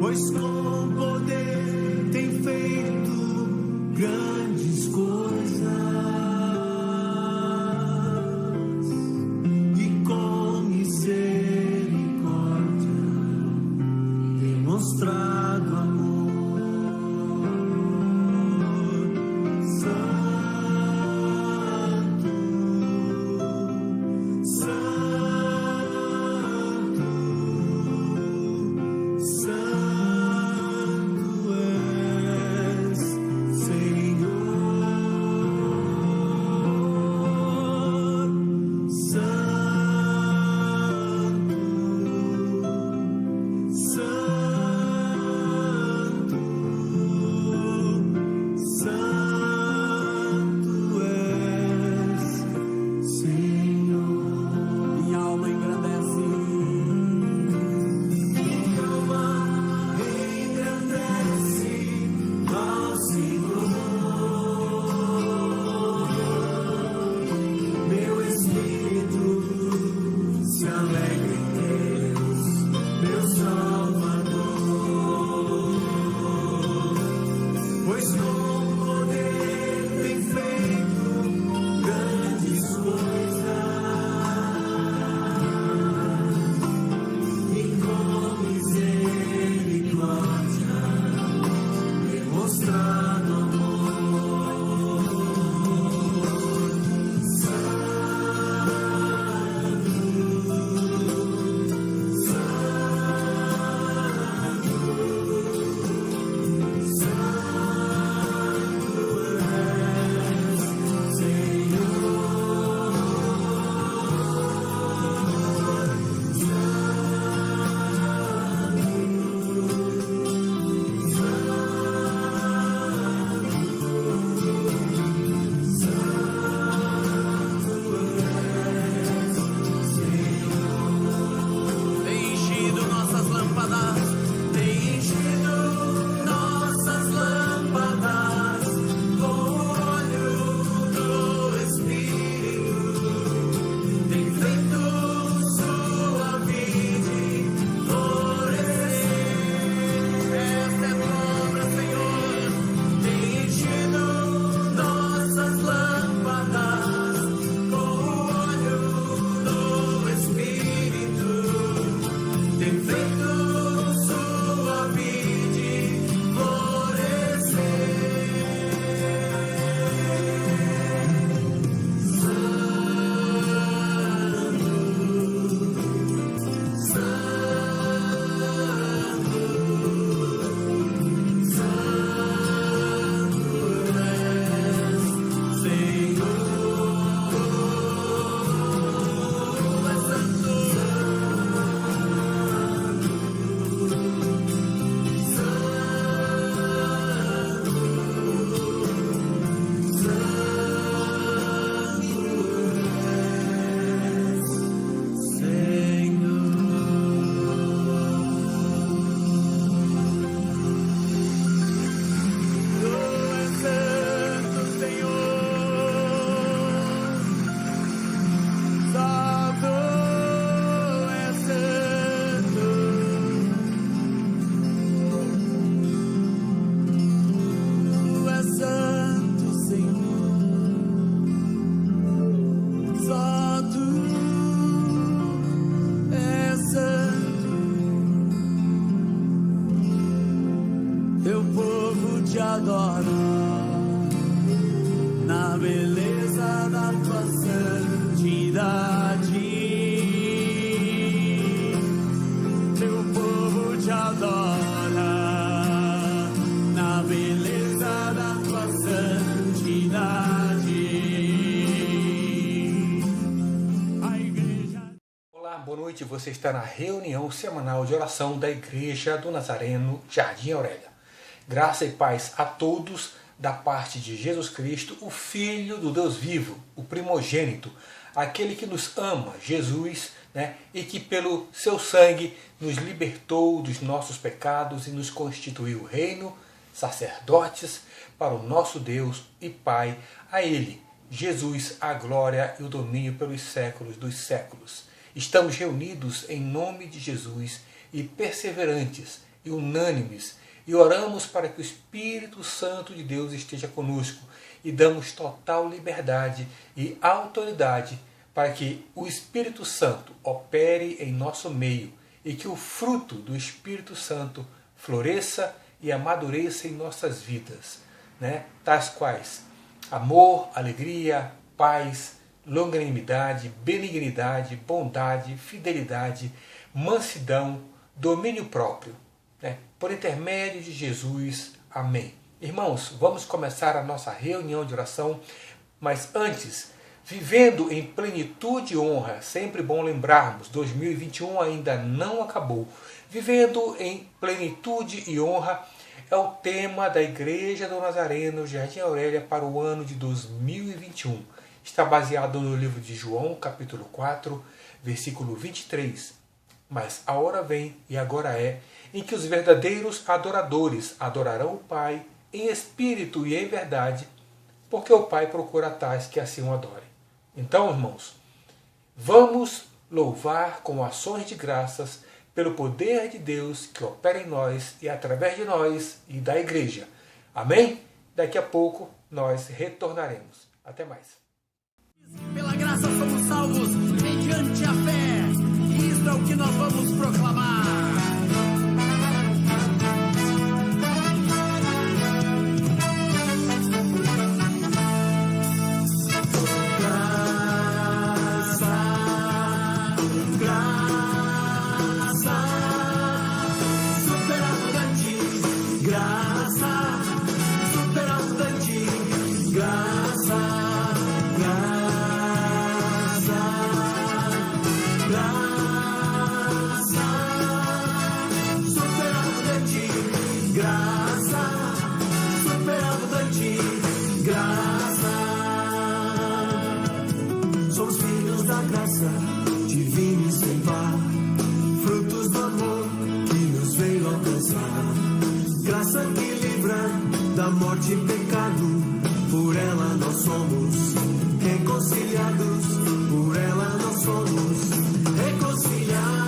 pois com poder tem feito grandes coisas e com misericórdia demonstrado amor. Teu povo te adora na beleza da tua santidade. Teu povo te adora na beleza da tua santidade. A igreja... Olá, boa noite. Você está na reunião semanal de oração da Igreja do Nazareno, Jardim Aurélia. Graça e paz a todos da parte de Jesus Cristo, o Filho do Deus vivo, o primogênito, aquele que nos ama, Jesus, e que pelo seu sangue nos libertou dos nossos pecados e nos constituiu reino, sacerdotes para o nosso Deus e Pai. A Ele, Jesus, a glória e o domínio pelos séculos dos séculos. Estamos reunidos em nome de Jesus e perseverantes e unânimes e oramos para que o Espírito Santo de Deus esteja conosco e damos total liberdade e autoridade para que o Espírito Santo opere em nosso meio e que o fruto do Espírito Santo floresça e amadureça em nossas vidas, tais quais amor, alegria, paz, longanimidade, benignidade, bondade, fidelidade, mansidão, domínio próprio. Por intermédio de Jesus. Amém. Irmãos, vamos começar a nossa reunião de oração, mas antes, vivendo em plenitude e honra, sempre bom lembrarmos, 2021 ainda não acabou. Vivendo em plenitude e honra é o tema da Igreja do Nazareno, Jardim Aurélia, para o ano de 2021. Está baseado no livro de João, capítulo 4, versículo 23. Mas a hora vem, e agora é, em que os verdadeiros adoradores adorarão o Pai em espírito e em verdade, porque o Pai procura tais que assim o adorem. Então, irmãos, vamos louvar com ações de graças pelo poder de Deus que opera em nós e através de nós e da Igreja. Amém? Daqui a pouco nós retornaremos. Até mais. Pela graça somos salvos mediante a fé. E isso é o que nós vamos proclamar. Somos filhos da graça, divina e sem par, frutos do amor que nos veio alcançar. Graça que livra da morte e pecado, por ela nós somos reconciliados, por ela nós somos reconciliados.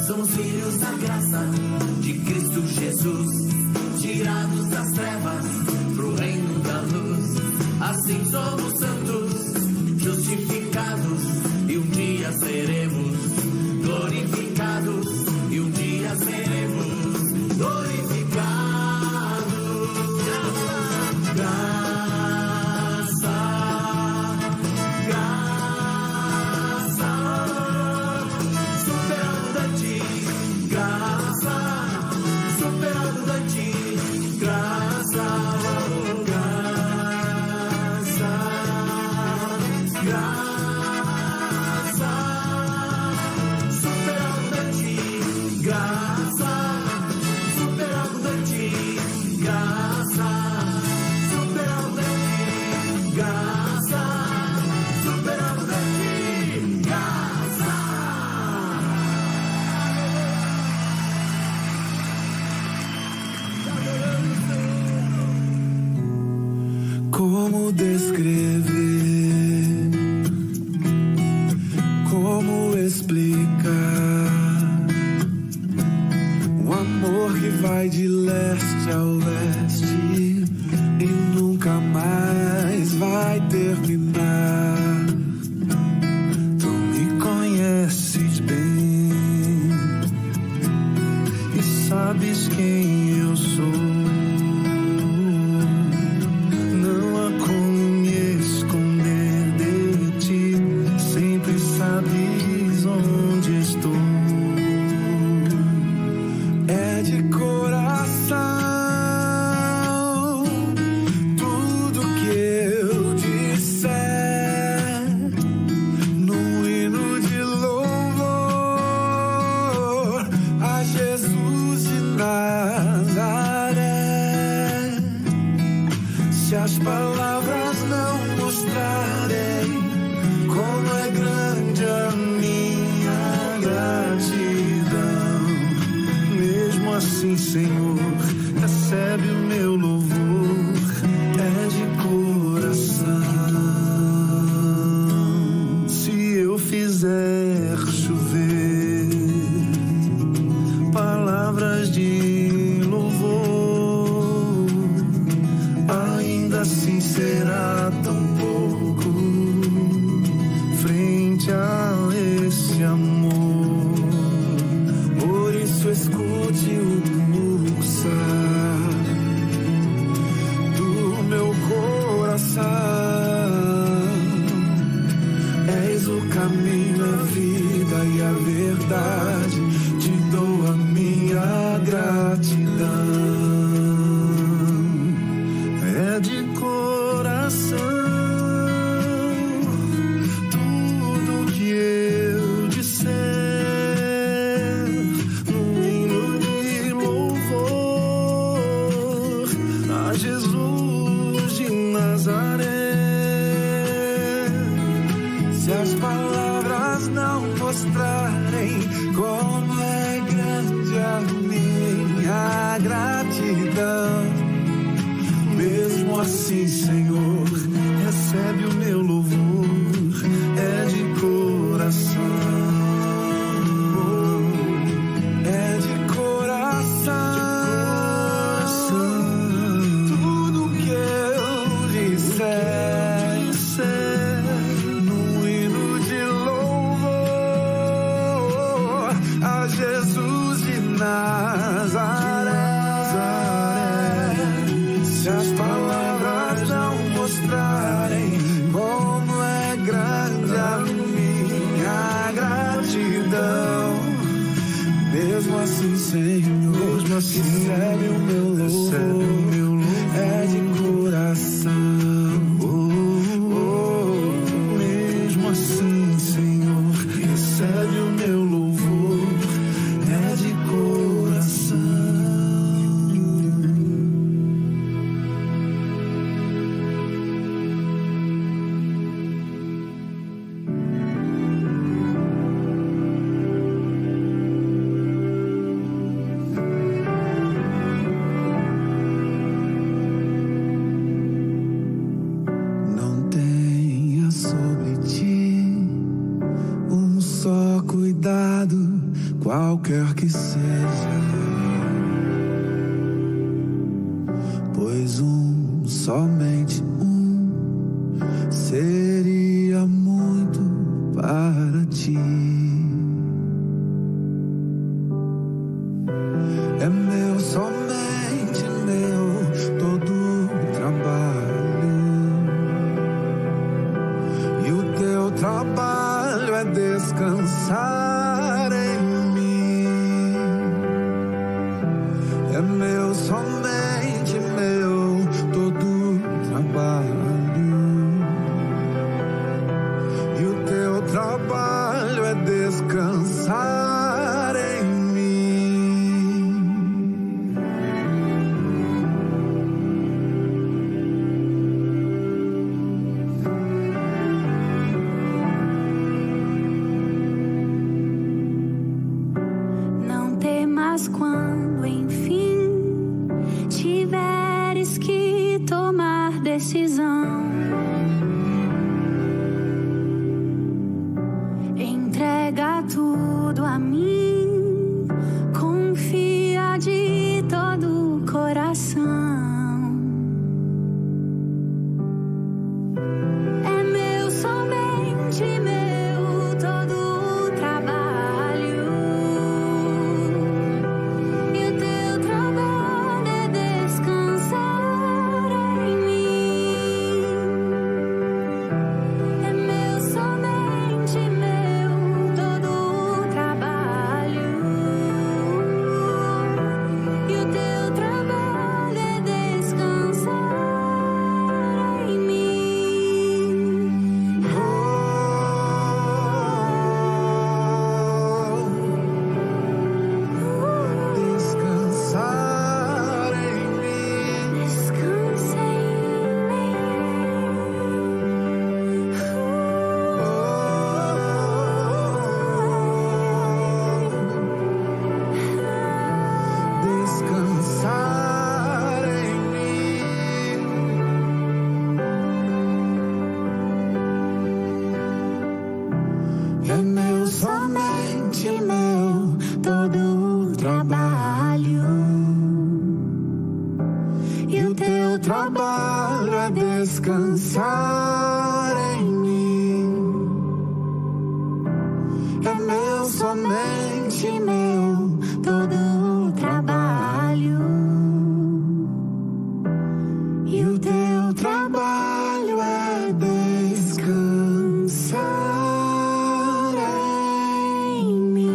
Somos filhos da graça de Cristo Jesus, tirados das trevas pro reino da luz. Assim somos santos, justificados, e um dia seremos glorificados, e um dia seremos glorificados. Como descrever, como explicar um amor que vai de leste a oeste e nunca mais vai terminar. Tu me conheces bem e sabes quem eu sou. assim, Senhor, recebe o meu louvor, é de coração. Se eu fizer chover palavras de louvor, ainda assim será tão pouco frente a esse amor. Por isso escute o pulsar do meu coração. És o caminho, a vida e a verdade. Te dou a minha gratidão. É de coração tudo que eu disser no hino de louvor a Jesus de Nazaré. Se as palavras não mostrarem como é grande a minha gratidão, mesmo assim, Senhor, recebe o meu louvor, é de coração, é de coração, tudo que eu disser no hino de louvor a Jesus de Nazaré. Se as palavras não mostrarem como é grande a minha gratidão, mesmo assim, Senhor, recebe o meu louvor, é de coração. Mesmo assim, Senhor, recebe o meu louvor, é de coração. Não tenha sobre ti um só cuidado, qualquer que seja, pois somente seria muito para ti. É meu, somente meu, todo o trabalho, e o teu trabalho é descansar em mim. É meu, somente meu, todo o trabalho, e o teu trabalho é descansar em mim. Não temas quando, enfim, tiveres que tomar decisão. Entrega tudo a mim, confia de todo o coração. É meu, somente meu, todo o trabalho, e o teu trabalho é descansar em mim. É meu, somente meu, todo o trabalho, somente meu todo o trabalho. E o teu trabalho é descansar em mim. É meu, somente meu todo o trabalho. E o teu trabalho é descansar em mim.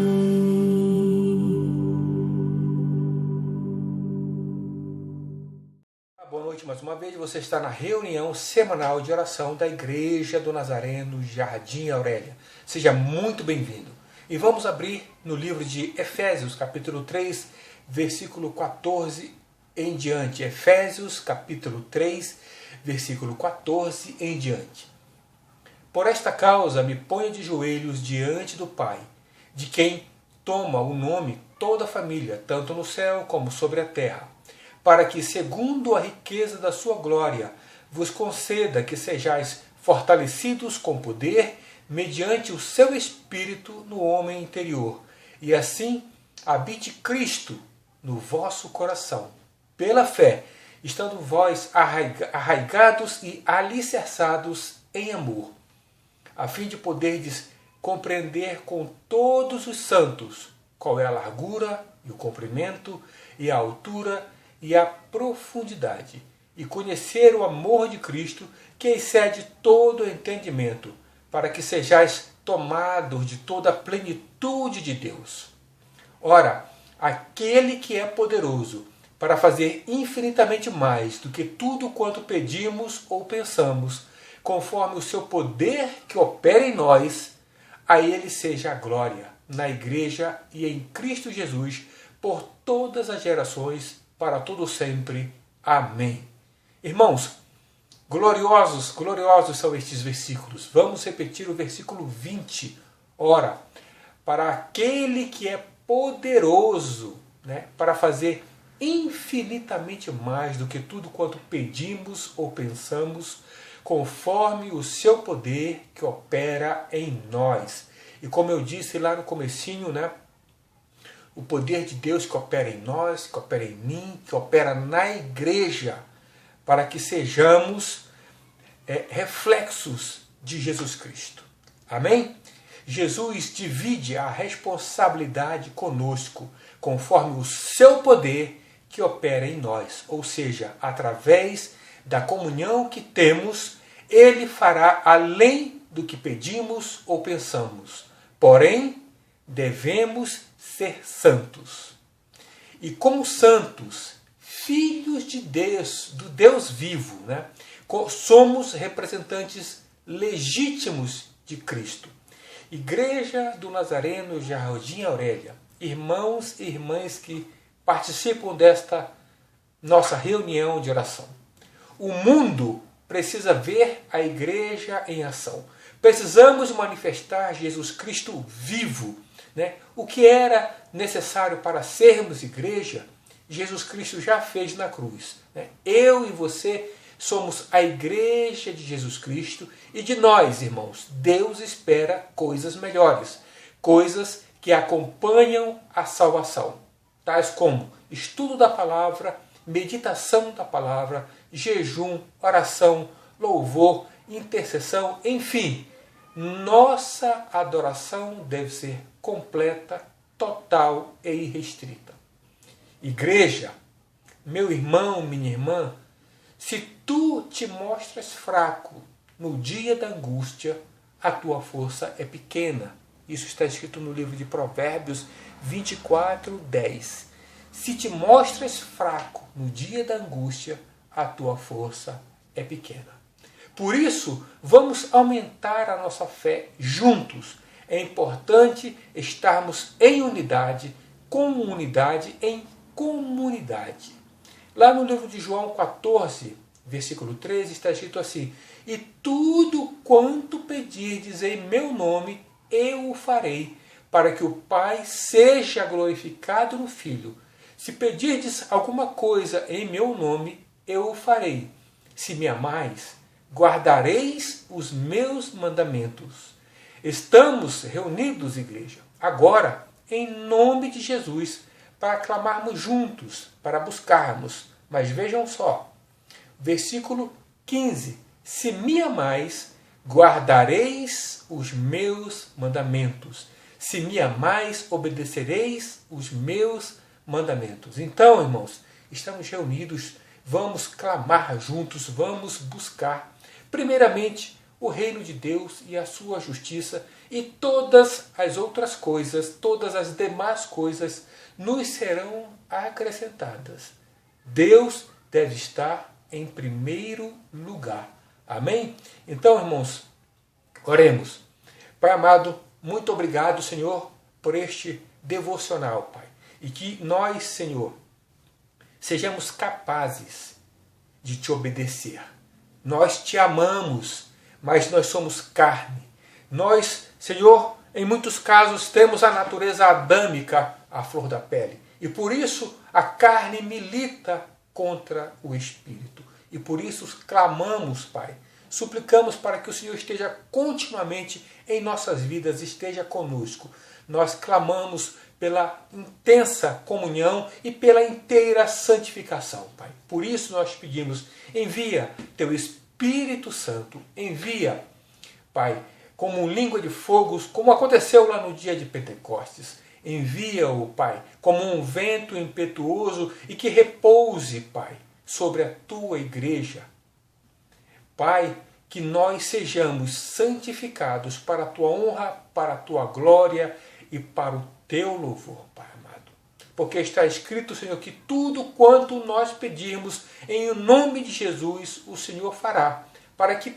Boa noite mais uma vez. Você está na reunião semanal de oração da Igreja do Nazareno Jardim Aurélia. Seja muito bem-vindo. E vamos abrir no livro de Efésios, capítulo 3, versículo 14 em diante. Efésios, capítulo 3, versículo 14 em diante. Por esta causa me ponho de joelhos diante do Pai, de quem toma o nome toda a família, tanto no céu como sobre a terra, para que, segundo a riqueza da sua glória, vos conceda que sejais fortalecidos com poder, mediante o seu Espírito no homem interior, e assim habite Cristo no vosso coração, pela fé, estando vós arraigados e alicerçados em amor, a fim de poderdes compreender com todos os santos qual é a largura e o comprimento e a altura e a profundidade, e conhecer o amor de Cristo, que excede todo o entendimento, para que sejais tomados de toda a plenitude de Deus. Ora, aquele que é poderoso para fazer infinitamente mais do que tudo quanto pedimos ou pensamos, conforme o seu poder que opera em nós, a ele seja a glória na Igreja e em Cristo Jesus, por todas as gerações, para todo sempre. Amém. Irmãos, gloriosos são estes versículos. Vamos repetir o versículo 20. Ora, para aquele que é poderoso, para fazer infinitamente mais do que tudo quanto pedimos ou pensamos, conforme o seu poder que opera em nós. E como eu disse lá no comecinho, o poder de Deus que opera em nós, que opera em mim, que opera na igreja, para que sejamos reflexos de Jesus Cristo. Amém? Jesus divide a responsabilidade conosco, conforme o seu poder que opera em nós. Ou seja, através da comunhão que temos, ele fará além do que pedimos ou pensamos. Porém, devemos ser santos. E como santos, filhos de Deus, do Deus vivo, somos representantes legítimos de Cristo. Igreja do Nazareno Jardim Aurélia, irmãos e irmãs que participam desta nossa reunião de oração. O mundo precisa ver a igreja em ação. Precisamos manifestar Jesus Cristo vivo. O que era necessário para sermos igreja, Jesus Cristo já fez na cruz. Eu e você somos a igreja de Jesus Cristo e de nós, irmãos, Deus espera coisas melhores, coisas que acompanham a salvação, tais como estudo da palavra, meditação da palavra, jejum, oração, louvor, intercessão, enfim, nossa adoração deve ser completa, total e irrestrita. Igreja, meu irmão, minha irmã, se tu te mostras fraco no dia da angústia, a tua força é pequena. Isso está escrito no livro de Provérbios 24:10. Se te mostras fraco no dia da angústia, a tua força é pequena. Por isso, vamos aumentar a nossa fé juntos. É importante estarmos em unidade, comunidade em comunidade. Lá no livro de João 14, versículo 13, está escrito assim: e tudo quanto pedirdes em meu nome, eu o farei, para que o Pai seja glorificado no Filho. Se pedirdes alguma coisa em meu nome, eu o farei. Se me amais, guardareis os meus mandamentos. Estamos reunidos, igreja, agora, em nome de Jesus, para clamarmos juntos, para buscarmos. Mas vejam só, versículo 15. Se me amais, guardareis os meus mandamentos. Se me amais, obedecereis os meus mandamentos. Então, irmãos, estamos reunidos, vamos clamar juntos, vamos buscar, primeiramente, o reino de Deus e a sua justiça, e todas as outras coisas, todas as demais coisas nos serão acrescentadas. Deus deve estar em primeiro lugar. Amém? Então, irmãos, oremos. Pai amado, muito obrigado, Senhor, por este devocional, Pai. E que nós, Senhor, sejamos capazes de te obedecer. Nós te amamos, mas nós somos carne. Nós, Senhor, em muitos casos temos a natureza adâmica à flor da pele. E por isso a carne milita contra o Espírito. E por isso clamamos, Pai. Suplicamos para que o Senhor esteja continuamente em nossas vidas, esteja conosco. Nós clamamos pela intensa comunhão e pela inteira santificação, Pai. Por isso nós pedimos, envia teu Espírito Santo, envia, Pai, como língua de fogo, como aconteceu lá no dia de Pentecostes. Envia-o, Pai, como um vento impetuoso e que repouse, Pai, sobre a tua igreja. Pai, que nós sejamos santificados para a tua honra, para a tua glória e para o teu louvor, Pai amado. Porque está escrito, Senhor, que tudo quanto nós pedirmos em nome de Jesus, o Senhor fará, para que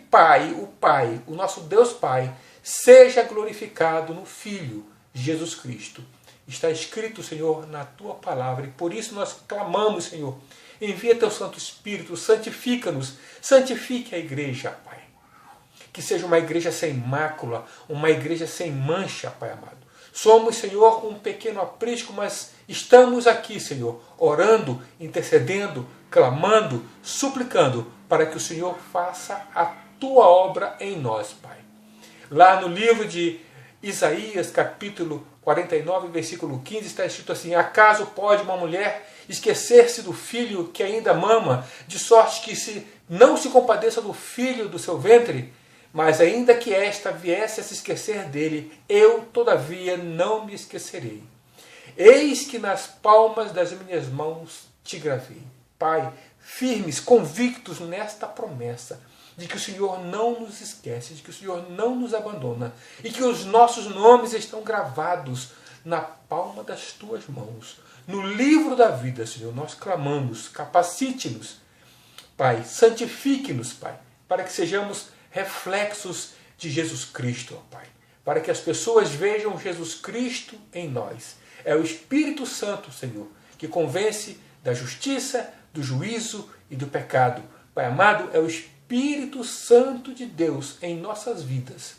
o nosso Deus Pai, seja glorificado no Filho, Jesus Cristo. Está escrito, Senhor, na tua palavra, e por isso nós clamamos, Senhor, envia teu Santo Espírito, santifica-nos, santifique a igreja, Pai. Que seja uma igreja sem mácula, uma igreja sem mancha, Pai amado. Somos, Senhor, um pequeno aprisco, mas estamos aqui, Senhor, orando, intercedendo, clamando, suplicando, para que o Senhor faça a tua obra em nós, Pai. Lá no livro de Isaías, capítulo 49, versículo 15, está escrito assim: acaso pode uma mulher esquecer-se do filho que ainda mama, de sorte que não se compadeça do filho do seu ventre? Mas ainda que esta viesse a se esquecer dele, eu, todavia, não me esquecerei. Eis que nas palmas das minhas mãos te gravei. Pai, firmes, convictos nesta promessa, de que o Senhor não nos esquece, de que o Senhor não nos abandona, e que os nossos nomes estão gravados na palma das tuas mãos. No livro da vida, Senhor, nós clamamos, capacite-nos, Pai, santifique-nos, Pai, para que sejamos reflexos de Jesus Cristo, ó Pai, para que as pessoas vejam Jesus Cristo em nós. É o Espírito Santo, Senhor, que convence da justiça, do juízo e do pecado. Pai amado, é o Espírito Santo de Deus em nossas vidas,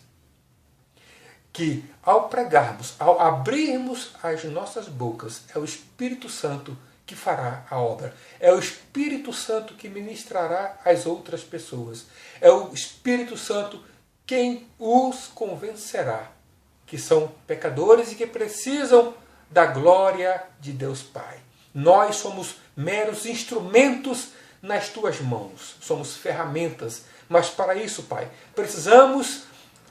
que ao pregarmos, ao abrirmos as nossas bocas, é o Espírito Santo que fará a obra. É o Espírito Santo que ministrará às outras pessoas. É o Espírito Santo quem os convencerá que são pecadores e que precisam da glória de Deus Pai. Nós somos meros instrumentos nas tuas mãos. Somos ferramentas. Mas para isso, Pai, precisamos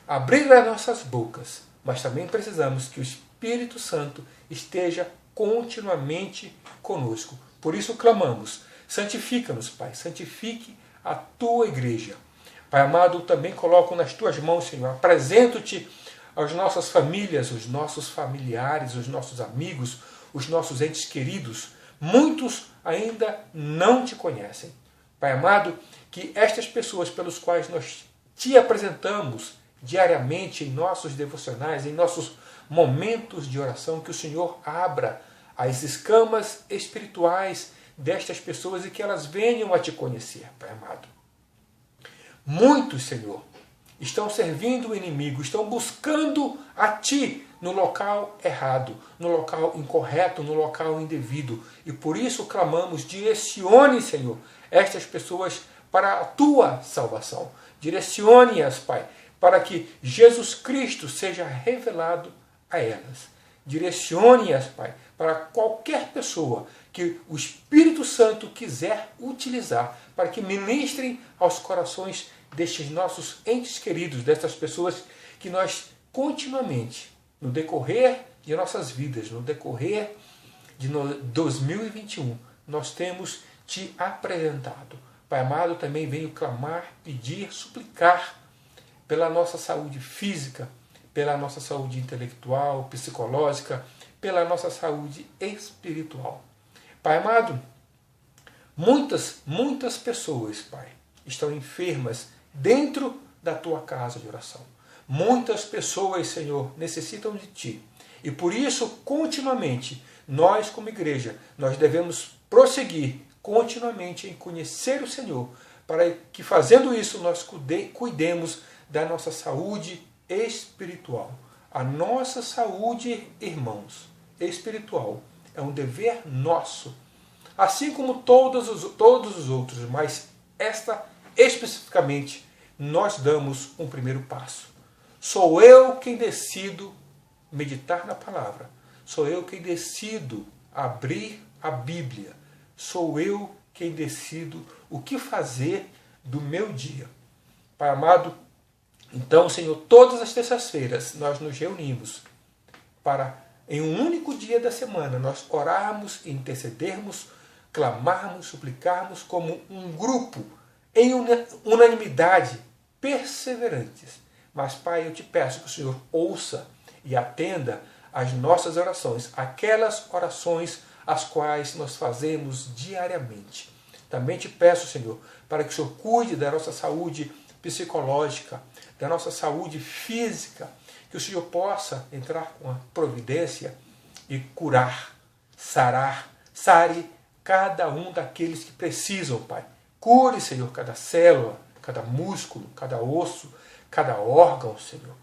abrir as nossas bocas. Mas também precisamos que o Espírito Santo esteja continuamente conosco. Por isso clamamos, santifica-nos, Pai, santifique a tua igreja. Pai amado, também coloco nas tuas mãos, Senhor, apresento-te às nossas famílias, os nossos familiares, os nossos amigos, os nossos entes queridos. Muitos ainda não te conhecem. Pai amado, que estas pessoas pelos quais nós te apresentamos diariamente em nossos devocionais, em nossos momentos de oração, que o Senhor abra as escamas espirituais destas pessoas e que elas venham a te conhecer, Pai amado. Muitos, Senhor, estão servindo o inimigo, estão buscando a Ti no local errado, no local incorreto, no local indevido. E por isso clamamos, direcione, Senhor, estas pessoas para a Tua salvação. Direcione-as, Pai, para que Jesus Cristo seja revelado a elas. Direcione-as, Pai, para qualquer pessoa que o Espírito Santo quiser utilizar, para que ministrem aos corações destes nossos entes queridos, destas pessoas que nós continuamente, no decorrer de nossas vidas, no decorrer de 2021, nós temos te apresentado. Pai amado, também venho clamar, pedir, suplicar pela nossa saúde física, pela nossa saúde intelectual, psicológica, pela nossa saúde espiritual. Pai amado, muitas pessoas, Pai, estão enfermas dentro da tua casa de oração. Muitas pessoas, Senhor, necessitam de Ti. E por isso, continuamente, nós como igreja, nós devemos prosseguir continuamente em conhecer o Senhor, para que fazendo isso nós cuidemos da nossa saúde espiritual. A nossa saúde, irmãos, espiritual é um dever nosso, assim como todos os outros, mas esta especificamente nós damos um primeiro passo. Sou eu quem decido meditar na palavra, sou eu quem decido abrir a Bíblia, sou eu quem decido o que fazer do meu dia. Pai amado, então, Senhor, todas as terças-feiras nós nos reunimos para, em um único dia da semana, nós orarmos, intercedermos, clamarmos, suplicarmos como um grupo, em unanimidade, perseverantes. Mas, Pai, eu te peço que o Senhor ouça e atenda às nossas orações, aquelas orações as quais nós fazemos diariamente. Também te peço, Senhor, para que o Senhor cuide da nossa saúde psicológica, da nossa saúde física, que o Senhor possa entrar com a providência e curar, sare cada um daqueles que precisam, Pai. Cure, Senhor, cada célula, cada músculo, cada osso, cada órgão, Senhor,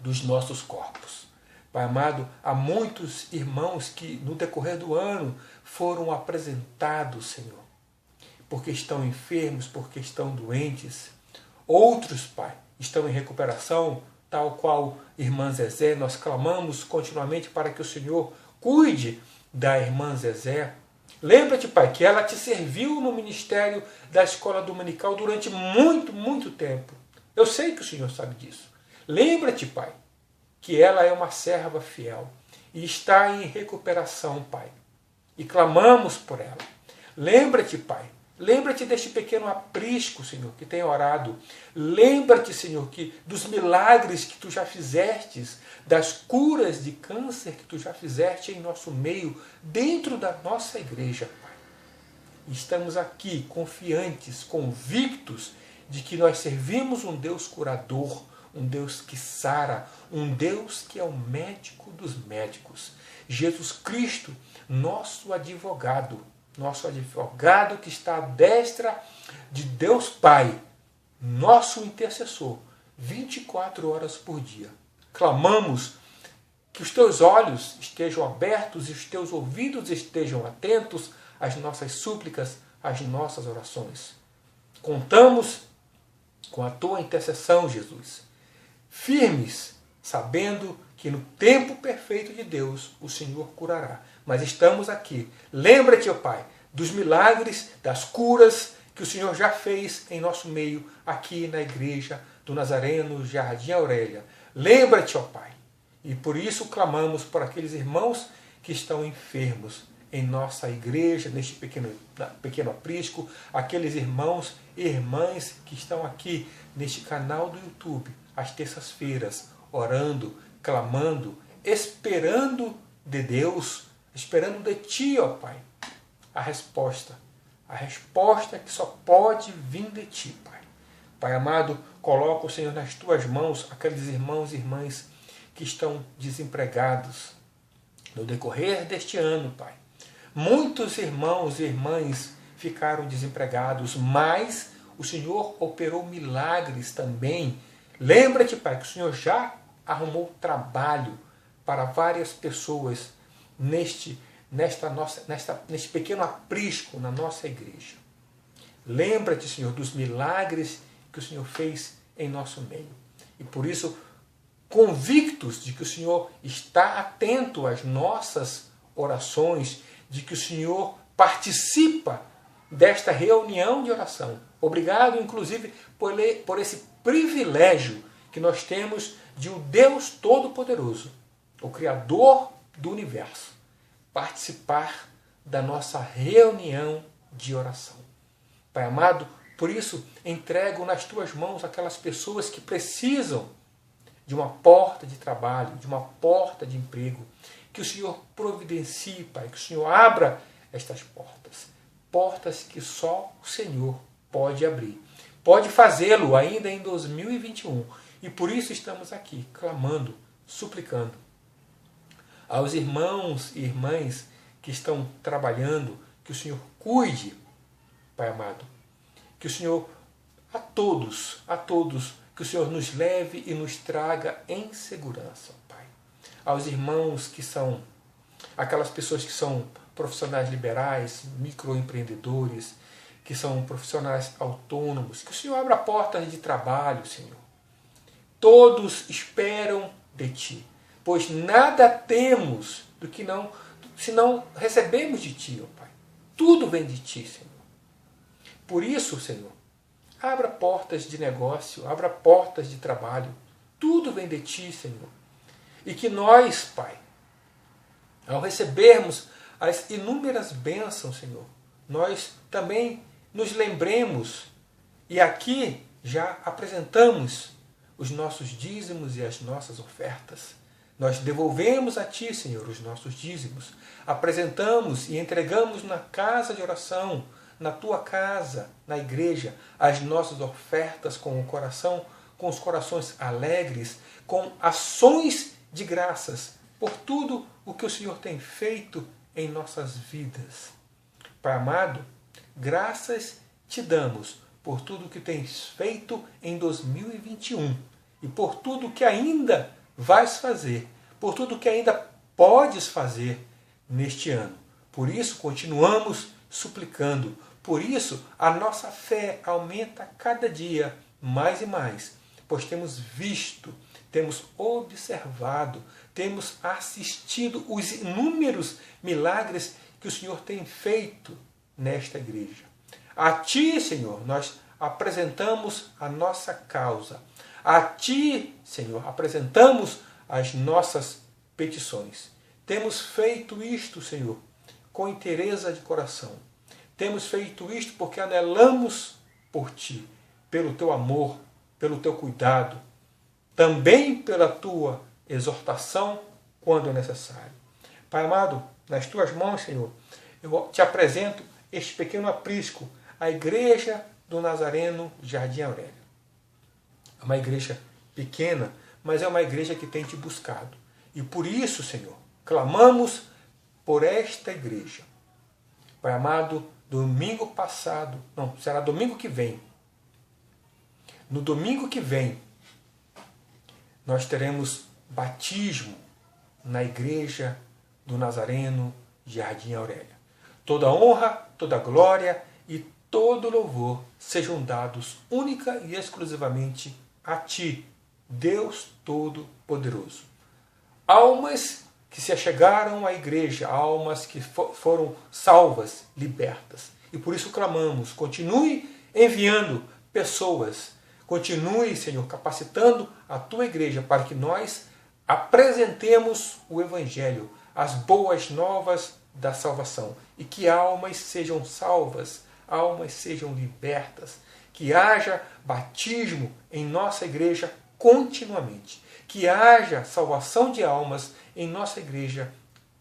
dos nossos corpos. Pai amado, há muitos irmãos que no decorrer do ano foram apresentados, Senhor, porque estão enfermos, porque estão doentes. Outros, Pai, estão em recuperação, tal qual irmã Zezé. Nós clamamos continuamente para que o Senhor cuide da irmã Zezé. Lembra-te, Pai, que ela te serviu no ministério da escola dominical durante muito tempo. Eu sei que o Senhor sabe disso. Lembra-te, Pai, que ela é uma serva fiel e está em recuperação, Pai. E clamamos por ela. Lembra-te, Pai. Lembra-te deste pequeno aprisco, Senhor, que tem orado. Lembra-te, Senhor, que dos milagres que Tu já fizestes, das curas de câncer que Tu já fizeste em nosso meio, dentro da nossa igreja, Pai. Estamos aqui confiantes, convictos de que nós servimos um Deus curador, um Deus que sara, um Deus que é o médico dos médicos. Jesus Cristo, nosso advogado que está à destra de Deus Pai, nosso intercessor, 24 horas por dia. Clamamos que os teus olhos estejam abertos e os teus ouvidos estejam atentos às nossas súplicas, às nossas orações. Contamos com a tua intercessão, Jesus, firmes, sabendo que no tempo perfeito de Deus o Senhor curará. Mas estamos aqui. Lembra-te, ó Pai, dos milagres, das curas que o Senhor já fez em nosso meio, aqui na igreja do Nazareno Jardim Aurélia. Lembra-te, ó Pai. E por isso clamamos por aqueles irmãos que estão enfermos em nossa igreja, neste pequeno aprisco, aqueles irmãos e irmãs que estão aqui neste canal do YouTube, às terças-feiras, orando, clamando, esperando de Deus, esperando de Ti, ó Pai, a resposta que só pode vir de Ti, Pai. Pai amado, coloca o Senhor nas Tuas mãos aqueles irmãos e irmãs que estão desempregados no decorrer deste ano, Pai. Muitos irmãos e irmãs ficaram desempregados, mas o Senhor operou milagres também. Lembra-te, Pai, que o Senhor já arrumou trabalho para várias pessoas neste pequeno aprisco na nossa igreja. Lembra-te, Senhor, dos milagres que o Senhor fez em nosso meio. E por isso, convictos de que o Senhor está atento às nossas orações, de que o Senhor participa desta reunião de oração. Obrigado, inclusive, por esse privilégio que nós temos de um Deus Todo-Poderoso, o Criador do Universo, participar da nossa reunião de oração. Pai amado, por isso entrego nas tuas mãos aquelas pessoas que precisam de uma porta de trabalho, de uma porta de emprego. Que o Senhor providencie, Pai, que o Senhor abra estas portas. Portas que só o Senhor pode abrir. Pode fazê-lo ainda em 2021. E por isso estamos aqui, clamando, suplicando aos irmãos e irmãs que estão trabalhando, que o Senhor cuide, Pai amado. Que o Senhor, a todos, que o Senhor nos leve e nos traga em segurança, Pai. Aos irmãos que são, aquelas pessoas que são profissionais liberais, microempreendedores, que são profissionais autônomos, que o Senhor abra portas de trabalho, Senhor. Todos esperam de Ti, pois nada temos do que não, se não recebemos de Ti, ó Pai. Tudo vem de Ti, Senhor. Por isso, Senhor, abra portas de negócio, abra portas de trabalho. Tudo vem de Ti, Senhor. E que nós, Pai, ao recebermos as inúmeras bênçãos, Senhor, nós também nos lembremos e aqui já apresentamos os nossos dízimos e as nossas ofertas. Nós devolvemos a Ti, Senhor, os nossos dízimos. Apresentamos e entregamos na casa de oração, na Tua casa, na igreja, as nossas ofertas com o coração, com os corações alegres, com ações de graças por tudo o que o Senhor tem feito em nossas vidas. Pai amado, graças Te damos por tudo o que tens feito em 2021 e por tudo que ainda vais fazer, por tudo que ainda podes fazer neste ano. Por isso continuamos suplicando, por isso a nossa fé aumenta cada dia mais e mais, pois temos visto, temos observado, temos assistido os inúmeros milagres que o Senhor tem feito nesta igreja. A Ti, Senhor, nós apresentamos a nossa causa. A Ti, Senhor, apresentamos as nossas petições. Temos feito isto, Senhor, com inteireza de coração. Temos feito isto porque anelamos por Ti, pelo Teu amor, pelo Teu cuidado, também pela Tua exortação quando é necessário. Pai amado, nas Tuas mãos, Senhor, eu Te apresento este pequeno aprisco, a Igreja do Nazareno Jardim Aurélia. É uma igreja pequena, mas é uma igreja que tem Te buscado. E por isso, Senhor, clamamos por esta igreja. Pai amado, domingo passado, não, será domingo que vem. No domingo que vem, nós teremos batismo na Igreja do Nazareno Jardim Aurélia. Toda honra, toda glória e todo louvor sejam dados única e exclusivamente a Ti, Deus Todo-Poderoso. Almas que se achegaram à igreja, almas que foram salvas, libertas. E por isso clamamos, continue enviando pessoas, continue, Senhor, capacitando a Tua igreja para que nós apresentemos o Evangelho, as boas novas da salvação, e que almas sejam salvas, almas sejam libertas, que haja batismo em nossa igreja continuamente, que haja salvação de almas em nossa igreja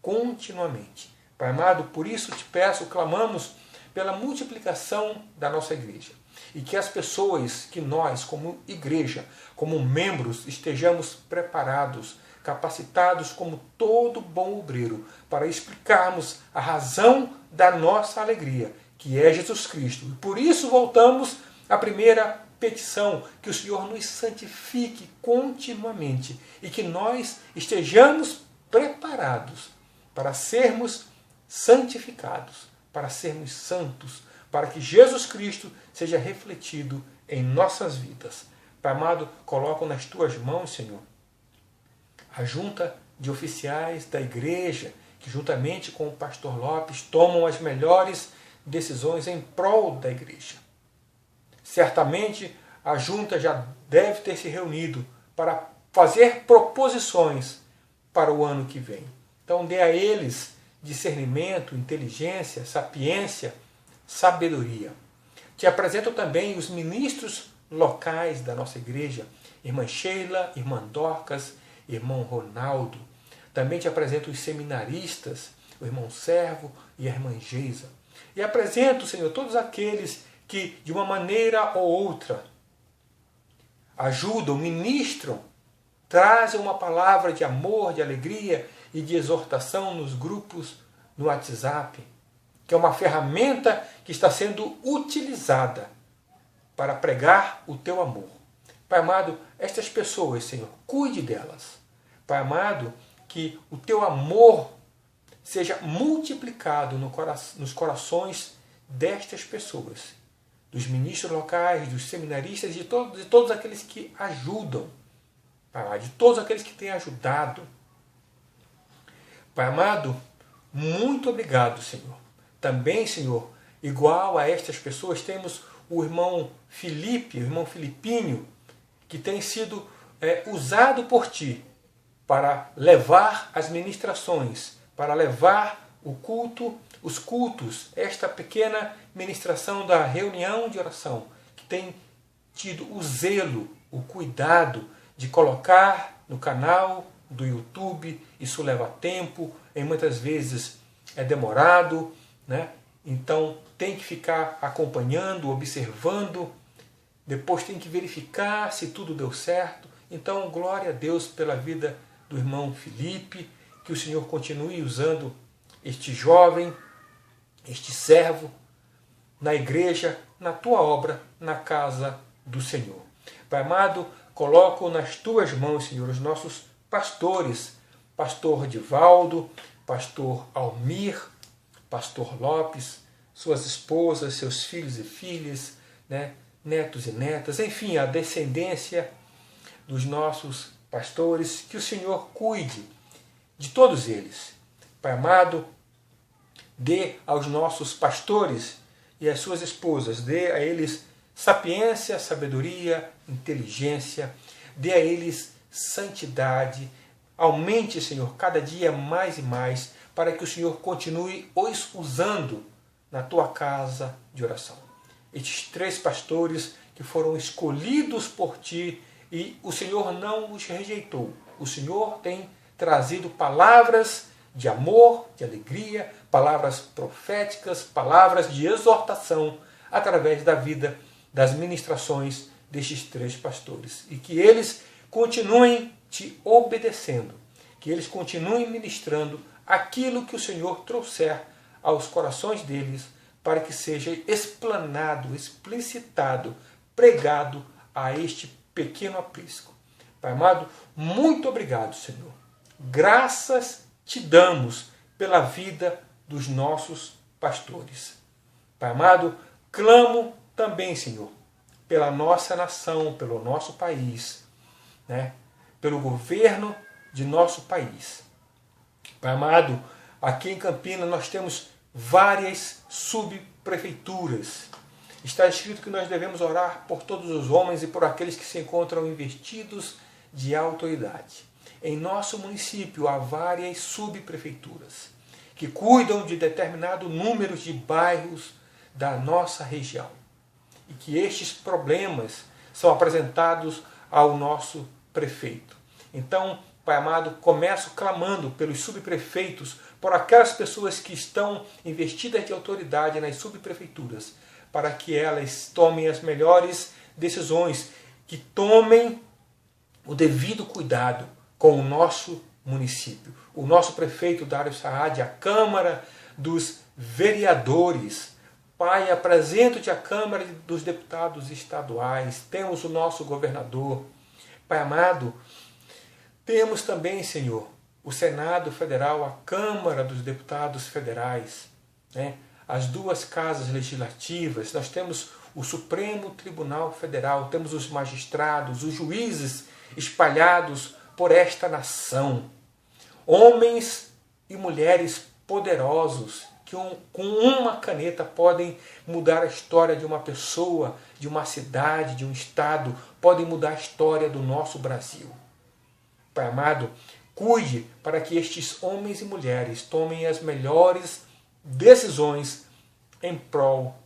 continuamente. Pai amado, por isso Te peço, clamamos pela multiplicação da nossa igreja, e que as pessoas, que nós como igreja, como membros, estejamos preparados, capacitados como todo bom obreiro, para explicarmos a razão da nossa alegria, que é Jesus Cristo. E por isso voltamos à primeira petição, que o Senhor nos santifique continuamente e que nós estejamos preparados para sermos santificados, para sermos santos, para que Jesus Cristo seja refletido em nossas vidas. Pai amado, coloco nas tuas mãos, Senhor, a junta de oficiais da igreja, que juntamente com o pastor Lopes tomam as melhores decisões em prol da igreja. Certamente a junta já deve ter se reunido para fazer proposições para o ano que vem. Então dê a eles discernimento, inteligência, sapiência, sabedoria. Te apresento também os ministros locais da nossa igreja, irmã Sheila, irmã Dorcas, irmão Ronaldo. Também te apresento os seminaristas, o irmão Servo e a irmã Geisa. E apresento, Senhor, todos aqueles que, de uma maneira ou outra, ajudam, ministram, trazem uma palavra de amor, de alegria e de exortação nos grupos no WhatsApp, que é uma ferramenta que está sendo utilizada para pregar o teu amor. Pai amado, estas pessoas, Senhor, cuide delas. Pai amado, que o teu amor seja multiplicado nos corações destas pessoas, dos ministros locais, dos seminaristas, de todos aqueles que ajudam, Pai amado, de todos aqueles que têm ajudado. Pai amado, muito obrigado, Senhor. Também, Senhor, igual a estas pessoas, temos o irmão Felipe, o irmão Filipinho, que tem sido usado por Ti para levar as ministrações, para levar o culto, os cultos, esta pequena ministração da reunião de oração, que tem tido o zelo, o cuidado de colocar no canal do YouTube. Isso leva tempo, e muitas vezes é demorado, né? Então tem que ficar acompanhando, observando, depois tem que verificar se tudo deu certo. Então, glória a Deus pela vida do irmão Felipe, que o Senhor continue usando este jovem, este servo, na igreja, na tua obra, na casa do Senhor. Pai amado, coloco nas tuas mãos, Senhor, os nossos pastores, pastor Divaldo, pastor Almir, pastor Lopes, suas esposas, seus filhos e filhas, né, netos e netas, enfim, a descendência dos nossos pastores, que o Senhor cuide de todos eles. Pai amado, dê aos nossos pastores e às suas esposas, dê a eles sapiência, sabedoria, inteligência, dê a eles santidade, aumente, Senhor, cada dia mais e mais, para que o Senhor continue os usando na tua casa de oração. Estes 3 pastores que foram escolhidos por Ti, e o Senhor não os rejeitou. O Senhor tem trazido palavras de amor, de alegria, palavras proféticas, palavras de exortação através da vida, das ministrações destes 3 pastores. E que eles continuem Te obedecendo, que eles continuem ministrando aquilo que o Senhor trouxer aos corações deles, para que seja explanado, explicitado, pregado a este pequeno aprisco. Pai amado, muito obrigado, Senhor. Graças Te damos pela vida dos nossos pastores. Pai amado, clamo também, Senhor, pela nossa nação, pelo nosso país, né? Pelo governo de nosso país. Pai amado, aqui em Campinas nós temos várias subprefeituras. Está escrito que nós devemos orar por todos os homens e por aqueles que se encontram investidos de autoridade. Em nosso município há várias subprefeituras que cuidam de determinado número de bairros da nossa região. E que estes problemas são apresentados ao nosso prefeito. Então, Pai amado, começo clamando pelos subprefeitos, por aquelas pessoas que estão investidas de autoridade nas subprefeituras, para que elas tomem as melhores decisões, que tomem o devido cuidado com o nosso município. O nosso prefeito Dário Saad, a Câmara dos Vereadores. Pai, apresento-te a Câmara dos Deputados Estaduais, temos o nosso governador. Pai amado, temos também, Senhor, o Senado Federal, a Câmara dos Deputados Federais, né? As 2 casas legislativas, nós temos o Supremo Tribunal Federal, temos os magistrados, os juízes espalhados por esta nação. Homens e mulheres poderosos que com uma caneta podem mudar a história de uma pessoa, de uma cidade, de um estado, podem mudar a história do nosso Brasil. Pai amado, cuide para que estes homens e mulheres tomem as melhores decisões em prol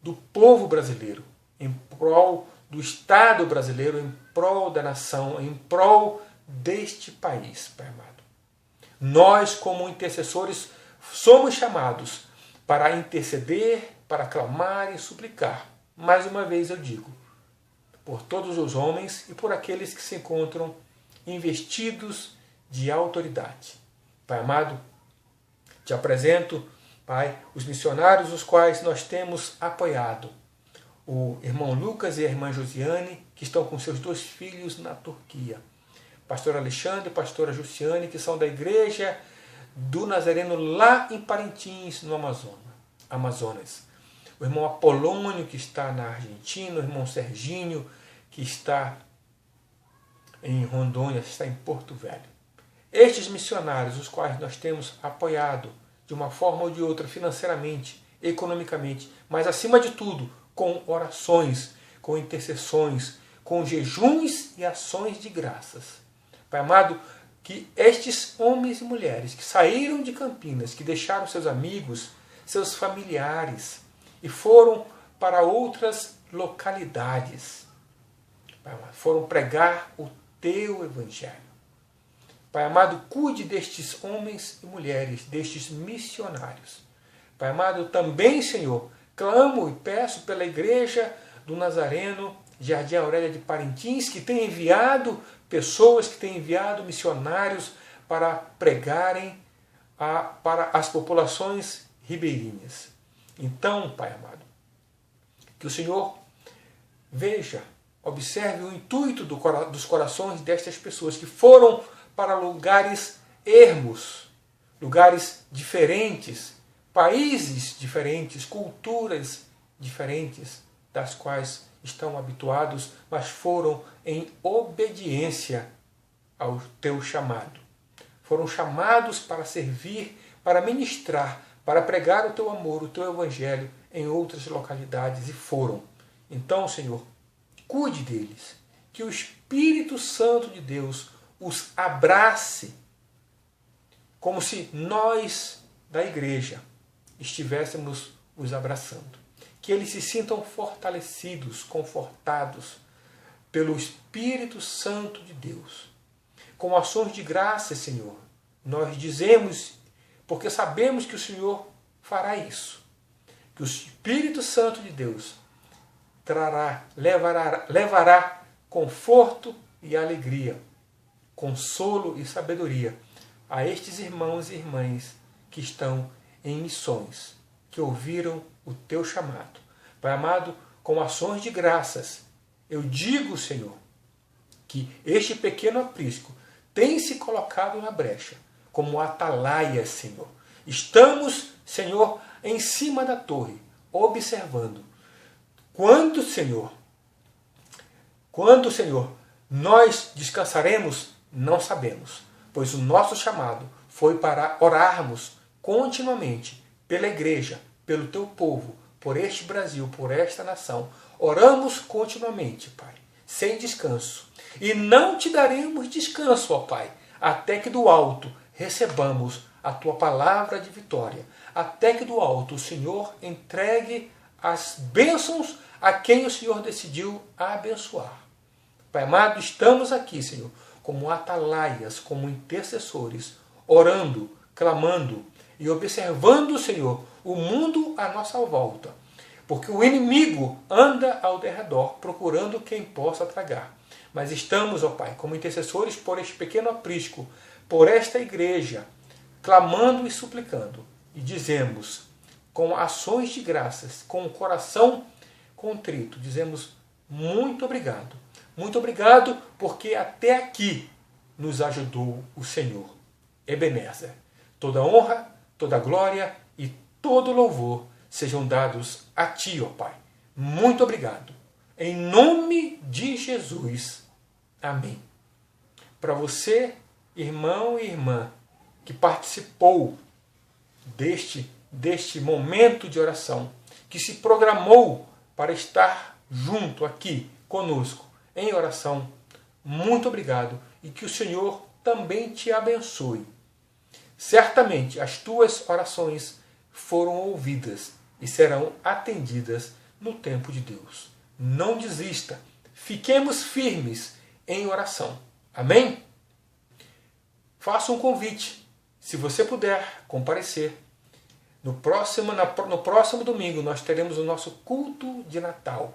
do povo brasileiro, em prol do Estado brasileiro, em prol da nação, em prol deste país, Pai amado. Nós, como intercessores, somos chamados para interceder, para clamar e suplicar. Mais uma vez eu digo, por todos os homens e por aqueles que se encontram investidos de autoridade. Pai amado, te apresento, Pai, os missionários os quais nós temos apoiado. O irmão Lucas e a irmã Josiane, que estão com seus 2 filhos na Turquia. Pastor Alexandre e pastora Jussiane, que são da igreja do Nazareno lá em Parintins, no Amazonas. O irmão Apolônio, que está na Argentina, o irmão Serginho, que está em Rondônia, está em Porto Velho. Estes missionários, os quais nós temos apoiado de uma forma ou de outra, financeiramente, economicamente, mas acima de tudo, com orações, com intercessões, com jejuns e ações de graças. Pai amado, que estes homens e mulheres que saíram de Campinas, que deixaram seus amigos, seus familiares e foram para outras localidades, Pai amado, foram pregar o teu evangelho. Pai amado, cuide destes homens e mulheres, destes missionários. Pai amado, também, Senhor, clamo e peço pela igreja do Nazareno, Jardim Aurélia de Parintins, que tem enviado pessoas, que tem enviado missionários para pregarem para as populações ribeirinhas. Então, Pai amado, que o Senhor veja, observe o intuito dos corações destas pessoas que foram para lugares ermos, lugares diferentes, países diferentes, culturas diferentes das quais estão habituados, mas foram em obediência ao teu chamado. Foram chamados para servir, para ministrar, para pregar o teu amor, o teu evangelho em outras localidades e foram. Então, Senhor, cuide deles, que o Espírito Santo de Deus os abrace, como se nós da igreja estivéssemos os abraçando. Que eles se sintam fortalecidos, confortados pelo Espírito Santo de Deus. Com ações de graça, Senhor, nós dizemos, porque sabemos que o Senhor fará isso. Que o Espírito Santo de Deus levará conforto e alegria, consolo e sabedoria a estes irmãos e irmãs que estão em missões, que ouviram o teu chamado. Pai amado, com ações de graças, eu digo, Senhor, que este pequeno aprisco tem se colocado na brecha, como atalaia, Senhor. Estamos, Senhor, em cima da torre, observando. Quando, Senhor, nós descansaremos, não sabemos, pois o nosso chamado foi para orarmos continuamente pela igreja, pelo teu povo, por este Brasil, por esta nação. Oramos continuamente, Pai, sem descanso. E não te daremos descanso, ó Pai, até que do alto recebamos a tua palavra de vitória, até que do alto o Senhor entregue as bênçãos a quem o Senhor decidiu abençoar. Pai amado, estamos aqui, Senhor, como atalaias, como intercessores, orando, clamando e observando, Senhor, o mundo à nossa volta, porque o inimigo anda ao derredor procurando quem possa tragar. Mas estamos, ó Pai, como intercessores por este pequeno aprisco, por esta igreja, clamando e suplicando, e dizemos, com ações de graças, com o coração contrito, dizemos muito obrigado. Muito obrigado, porque até aqui nos ajudou o Senhor. Ebenezer. Toda honra, toda glória e todo louvor sejam dados a Ti, ó Pai, Muito obrigado. Em nome de Jesus. Amém. Para você, irmão e irmã, que participou deste momento de oração, que se programou para estar junto aqui conosco em oração, muito obrigado e que o Senhor também te abençoe. Certamente as tuas orações foram ouvidas e serão atendidas no tempo de Deus. Não desista, fiquemos firmes em oração. Amém? Faça um convite, se você puder comparecer. No próximo domingo nós teremos o nosso culto de Natal.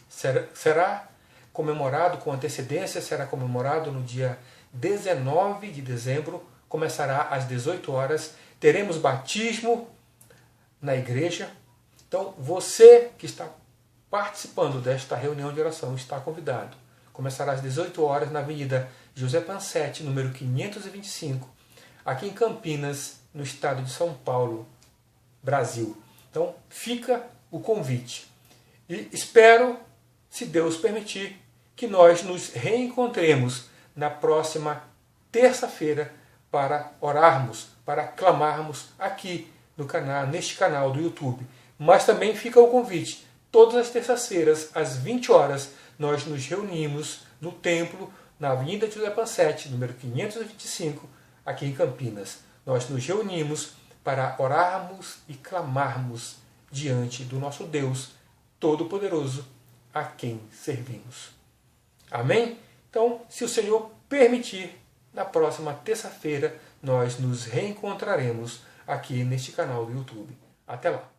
Será comemorado com antecedência, será comemorado no dia 19 de dezembro, começará às 18 horas, teremos batismo na igreja. Então você que está participando desta reunião de oração está convidado. Começará às 18 horas na Avenida José Pansete, número 525, aqui em Campinas, no estado de São Paulo, Brasil. Então fica o convite. E espero, se Deus permitir, que nós nos reencontremos na próxima terça-feira para orarmos, para clamarmos aqui no canal, neste canal do YouTube. Mas também fica o convite. Todas as terças-feiras, às 20 horas, nós nos reunimos no templo, na Avenida José Pansete, número 525, aqui em Campinas. Nós nos reunimos para orarmos e clamarmos diante do nosso Deus Todo-Poderoso, a quem servimos. Amém? Então, se o Senhor permitir, na próxima terça-feira nós nos reencontraremos aqui neste canal do YouTube. Até lá!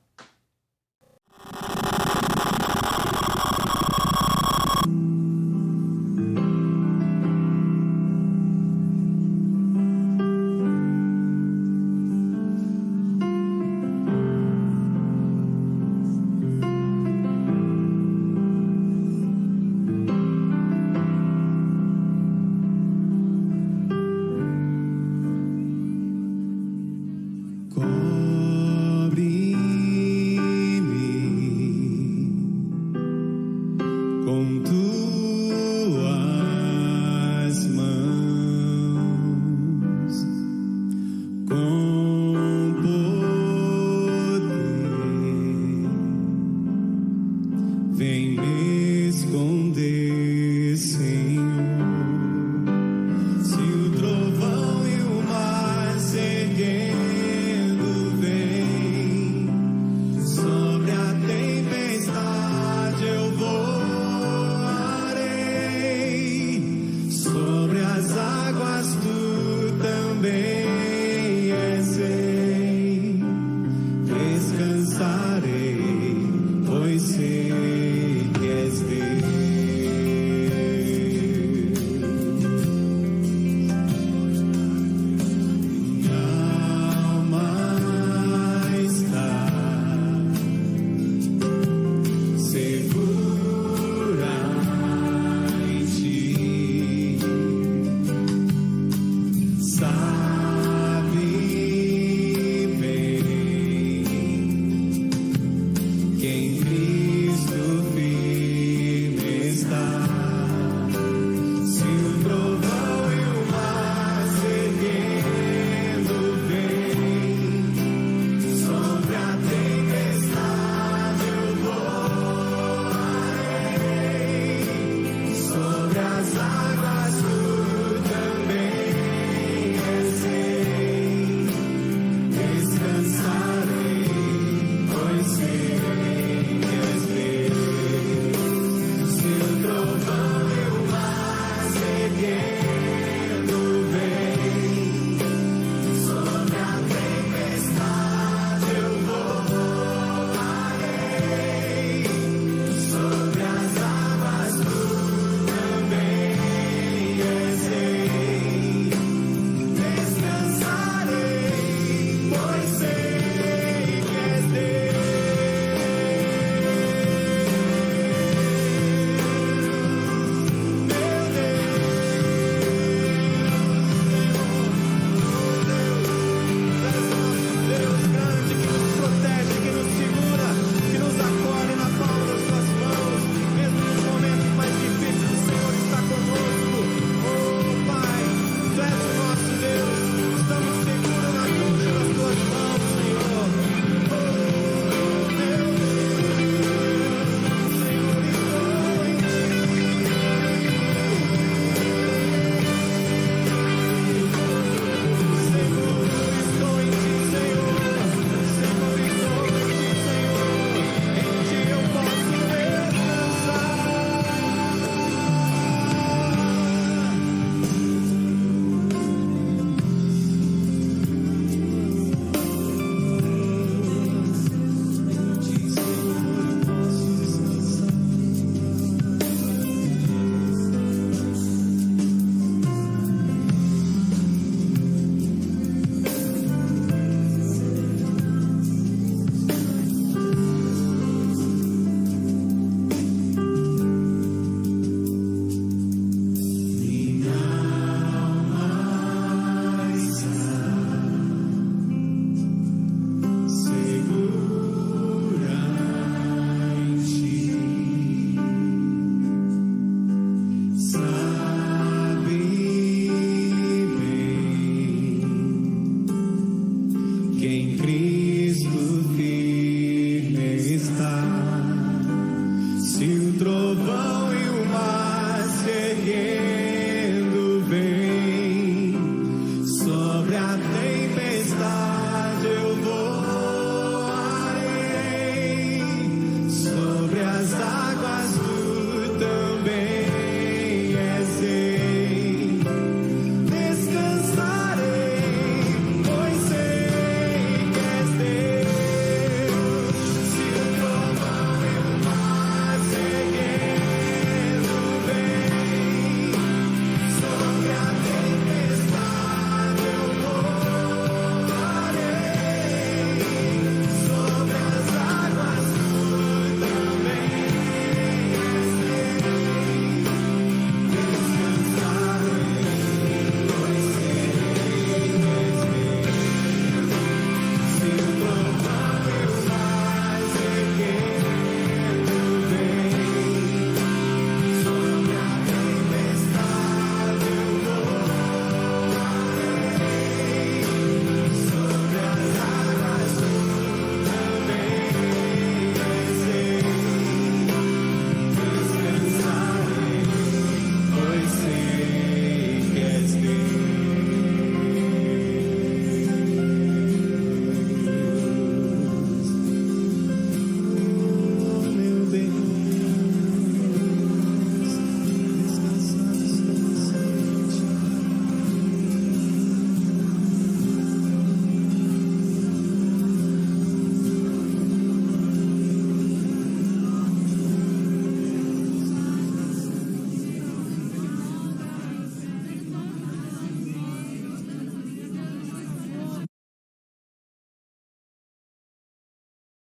Se o trovão e o mar se erguendo em Cristo.